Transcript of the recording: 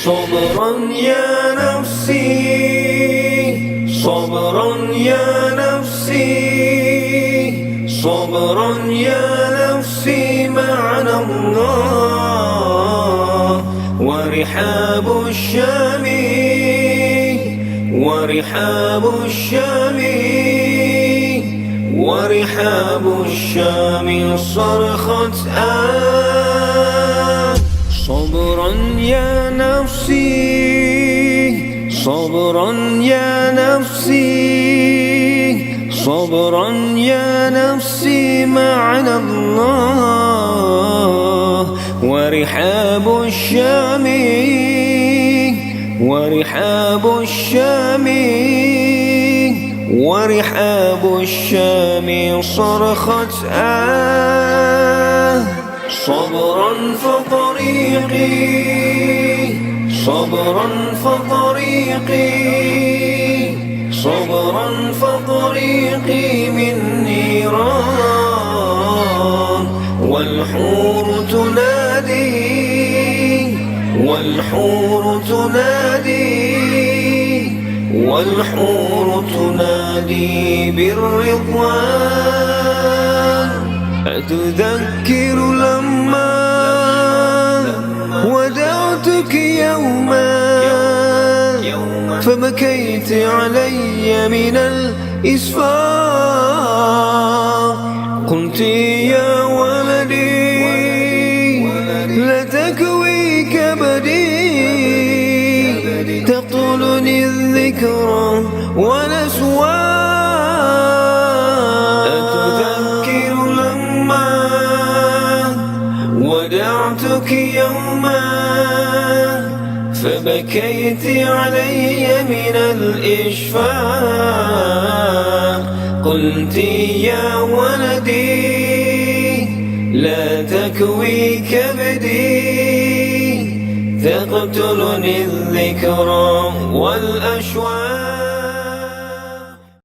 صبرا يا نفسي، صبرا يا نفسي، صبرا يا نفسي معنا الله. ورحاب الشام، ورحاب الشام، ورحاب الشام صرخت صبرا يا نفسي، صبرا يا نفسي، صبرا يا نفسي معنا الله. ورحاب الشام، ورحاب الشام، ورحاب الشام صرخت صبرا فطريقي، صبرا فطريقي، صبرا فطريقي من نيران. والحور تنادي، والحور تنادي، والحور تنادي بالرضوان. أتذكر لما ودعتك يوما فبكيت علي من الإسفاق. قلت يا ولدي لا تكوي كبدي، تقتلني الذكرى والأسواق. أتذكر لما ودعتك يوما فبكيت علي من الإشفاق. قلت يا ولدي لا تكوي كبدي، تقتلني الذكرى والأشواق.